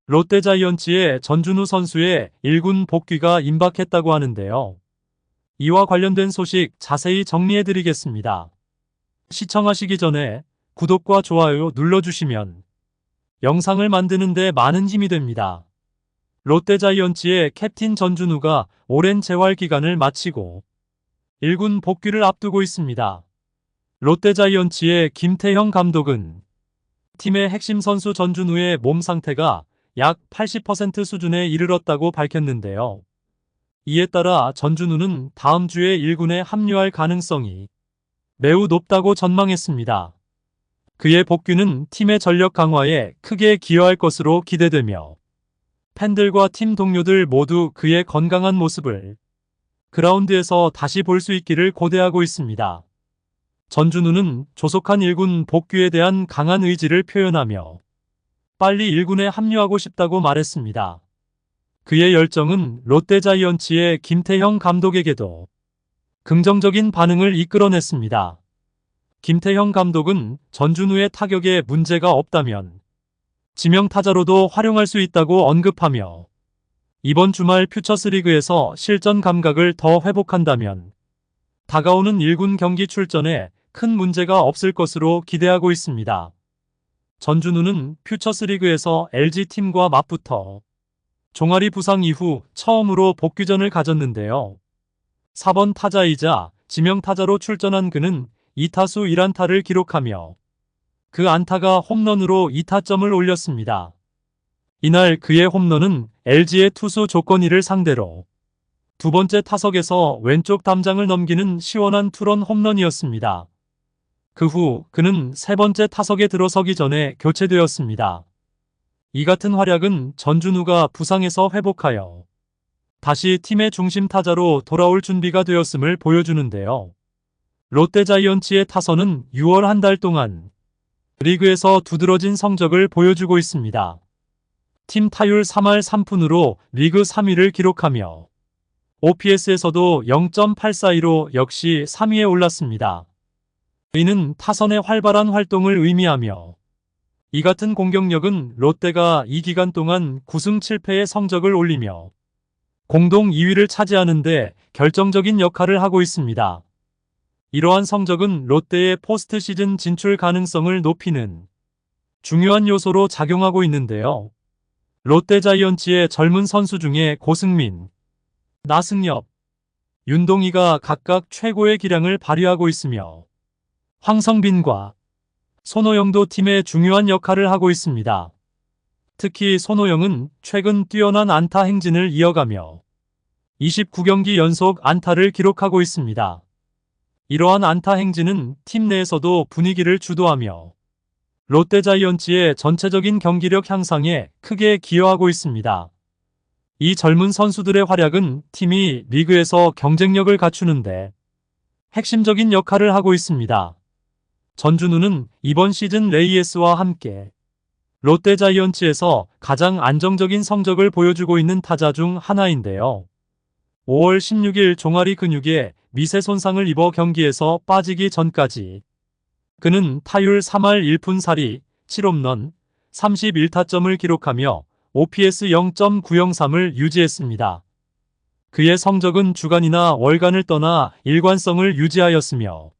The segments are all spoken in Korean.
롯데자이언츠의 전준우 선수의 1군 복귀가 임박했다고 하는데요. 이와 관련된 소식 자세히 정리해드리겠습니다. 시청하시기 전에 구독과 좋아요 눌러주시면 영상을 만드는 데 많은 힘이 됩니다. 롯데자이언츠의 캡틴 전준우가 오랜 재활 기간을 마치고 1군 복귀를 앞두고 있습니다. 롯데자이언츠의 김태형 감독은 팀의 핵심 선수 전준우의 몸 상태가 약 80% 수준에 이르렀다고 밝혔는데요. 이에 따라 전준우는 다음 주에 1군에 합류할 가능성이 매우 높다고 전망했습니다. 그의 복귀는 팀의 전력 강화에 크게 기여할 것으로 기대되며 팬들과 팀 동료들 모두 그의 건강한 모습을 그라운드에서 다시 볼 수 있기를 고대하고 있습니다. 전준우는 조속한 1군 복귀에 대한 강한 의지를 표현하며 빨리 1군에 합류하고 싶다고 말했습니다. 그의 열정은 롯데자이언츠의 김태형 감독에게도 긍정적인 반응을 이끌어냈습니다. 김태형 감독은 전준우의 타격에 문제가 없다면 지명타자로도 활용할 수 있다고 언급하며 이번 주말 퓨처스리그에서 실전 감각을 더 회복한다면 다가오는 1군 경기 출전에 큰 문제가 없을 것으로 기대하고 있습니다. 전준우는 퓨처스리그에서 LG팀과 맞붙어 종아리 부상 이후 처음으로 복귀전을 가졌는데요. 4번 타자이자 지명타자로 출전한 그는 2타수 1안타를 기록하며 그 안타가 홈런으로 2타점을 올렸습니다. 이날 그의 홈런은 LG의 투수 조건이를 상대로 두 번째 타석에서 왼쪽 담장을 넘기는 시원한 투런 홈런이었습니다. 그 후 그는 세 번째 타석에 들어서기 전에 교체되었습니다. 이 같은 활약은 전준우가 부상에서 회복하여 다시 팀의 중심 타자로 돌아올 준비가 되었음을 보여주는데요. 롯데자이언츠의 타선은 6월 한 달 동안 리그에서 두드러진 성적을 보여주고 있습니다. 팀 타율 3할 3푼으로 리그 3위를 기록하며 OPS에서도 0.842로 역시 3위에 올랐습니다. 이는 타선의 활발한 활동을 의미하며 이 같은 공격력은 롯데가 이 기간 동안 9승 7패의 성적을 올리며 공동 2위를 차지하는 데 결정적인 역할을 하고 있습니다. 이러한 성적은 롯데의 포스트 시즌 진출 가능성을 높이는 중요한 요소로 작용하고 있는데요. 롯데자이언츠의 젊은 선수 중에 고승민, 나승엽, 윤동희가 각각 최고의 기량을 발휘하고 있으며 황성빈과 손호영도 팀의 중요한 역할을 하고 있습니다. 특히 손호영은 최근 뛰어난 안타 행진을 이어가며 29경기 연속 안타를 기록하고 있습니다. 이러한 안타 행진은 팀 내에서도 분위기를 주도하며 롯데자이언츠의 전체적인 경기력 향상에 크게 기여하고 있습니다. 이 젊은 선수들의 활약은 팀이 리그에서 경쟁력을 갖추는데 핵심적인 역할을 하고 있습니다. 전준우는 이번 시즌 레이에스와 함께 롯데자이언츠에서 가장 안정적인 성적을 보여주고 있는 타자 중 하나인데요. 5월 16일 종아리 근육에 미세 손상을 입어 경기에서 빠지기 전까지 그는 타율 3할 1푼 4리 7홈런 31타점을 기록하며 OPS 0.903을 유지했습니다. 그의 성적은 주간이나 월간을 떠나 일관성을 유지하였으며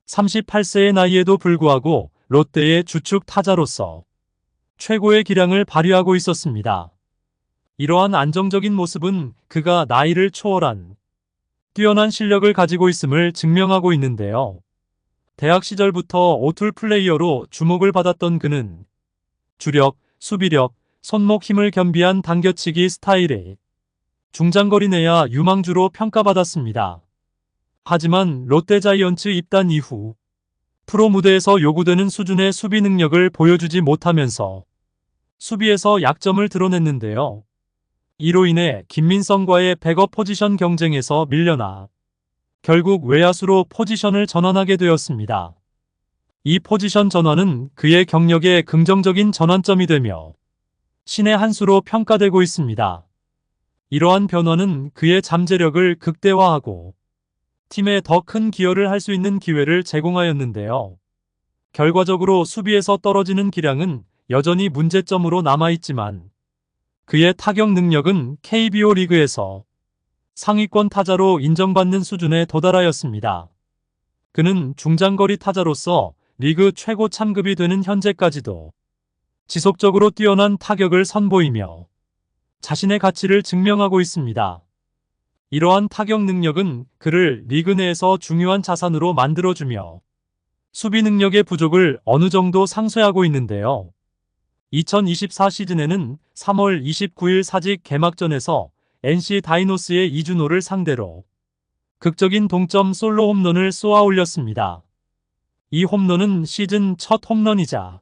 38세의 나이에도 불구하고 롯데의 주축 타자로서 최고의 기량을 발휘하고 있었습니다. 이러한 안정적인 모습은 그가 나이를 초월한 뛰어난 실력을 가지고 있음을 증명하고 있는데요. 대학 시절부터 오툴 플레이어로 주목을 받았던 그는 주력, 수비력, 손목 힘을 겸비한 당겨치기 스타일의 중장거리 내야 유망주로 평가받았습니다. 하지만 롯데자이언츠 입단 이후 프로 무대에서 요구되는 수준의 수비 능력을 보여주지 못하면서 수비에서 약점을 드러냈는데요. 이로 인해 김민성과의 백업 포지션 경쟁에서 밀려나 결국 외야수로 포지션을 전환하게 되었습니다. 이 포지션 전환은 그의 경력의 긍정적인 전환점이 되며 신의 한 수로 평가되고 있습니다. 이러한 변화는 그의 잠재력을 극대화하고 팀에 더 큰 기여를 할 수 있는 기회를 제공하였는데요. 결과적으로 수비에서 떨어지는 기량은 여전히 문제점으로 남아있지만 그의 타격 능력은 KBO 리그에서 상위권 타자로 인정받는 수준에 도달하였습니다. 그는 중장거리 타자로서 리그 최고 참급이 되는 현재까지도 지속적으로 뛰어난 타격을 선보이며 자신의 가치를 증명하고 있습니다. 이러한 타격 능력은 그를 리그 내에서 중요한 자산으로 만들어주며 수비 능력의 부족을 어느 정도 상쇄하고 있는데요. 2024 시즌에는 3월 29일 사직 개막전에서 NC 다이노스의 이준호를 상대로 극적인 동점 솔로 홈런을 쏘아 올렸습니다. 이 홈런은 시즌 첫 홈런이자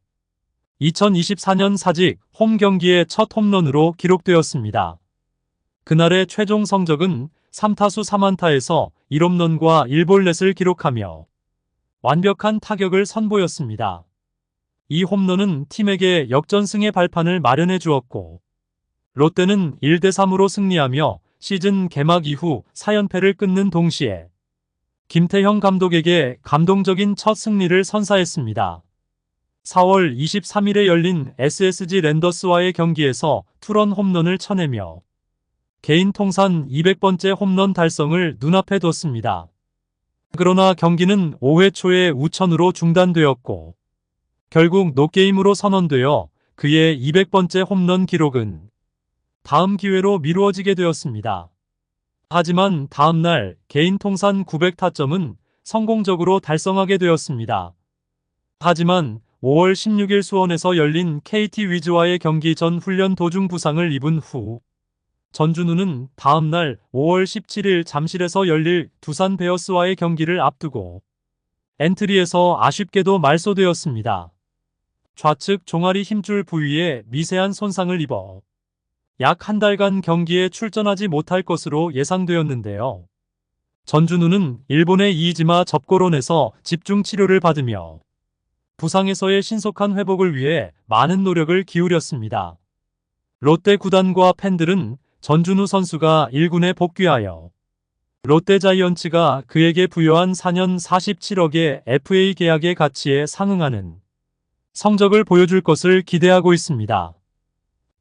2024년 사직 홈 경기의 첫 홈런으로 기록되었습니다. 그날의 최종 성적은 3타수 3안타에서 1홈런과 1볼넷을 기록하며 완벽한 타격을 선보였습니다. 이 홈런은 팀에게 역전승의 발판을 마련해 주었고 롯데는 1대3으로 승리하며 시즌 개막 이후 4연패를 끊는 동시에 김태형 감독에게 감동적인 첫 승리를 선사했습니다. 4월 23일에 열린 SSG 랜더스와의 경기에서 투런 홈런을 쳐내며 개인 통산 200번째 홈런 달성을 눈앞에 뒀습니다. 그러나 경기는 5회 초에 우천으로 중단되었고 결국 노게임으로 선언되어 그의 200번째 홈런 기록은 다음 기회로 미루어지게 되었습니다. 하지만 다음 날 개인 통산 900타점은 성공적으로 달성하게 되었습니다. 하지만 5월 16일 수원에서 열린 KT 위즈와의 경기 전 훈련 도중 부상을 입은 후 전준우는 다음 날 5월 17일 잠실에서 열릴 두산 베어스와의 경기를 앞두고 엔트리에서 아쉽게도 말소되었습니다. 좌측 종아리 힘줄 부위에 미세한 손상을 입어 약 한 달간 경기에 출전하지 못할 것으로 예상되었는데요. 전준우는 일본의 이이지마 접고론에서 집중 치료를 받으며 부상에서의 신속한 회복을 위해 많은 노력을 기울였습니다. 롯데 구단과 팬들은 전준우 선수가 1군에 복귀하여 롯데자이언츠가 그에게 부여한 4년 47억의 FA 계약의 가치에 상응하는 성적을 보여줄 것을 기대하고 있습니다.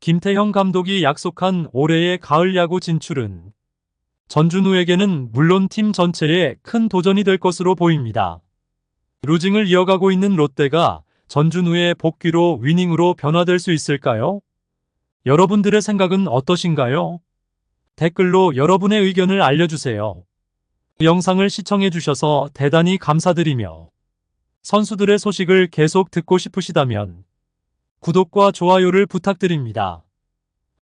김태형 감독이 약속한 올해의 가을 야구 진출은 전준우에게는 물론 팀 전체에 큰 도전이 될 것으로 보입니다. 루징을 이어가고 있는 롯데가 전준우의 복귀로 위닝으로 변화될 수 있을까요? 여러분들의 생각은 어떠신가요? 댓글로 여러분의 의견을 알려주세요. 영상을 시청해주셔서 대단히 감사드리며 선수들의 소식을 계속 듣고 싶으시다면 구독과 좋아요를 부탁드립니다.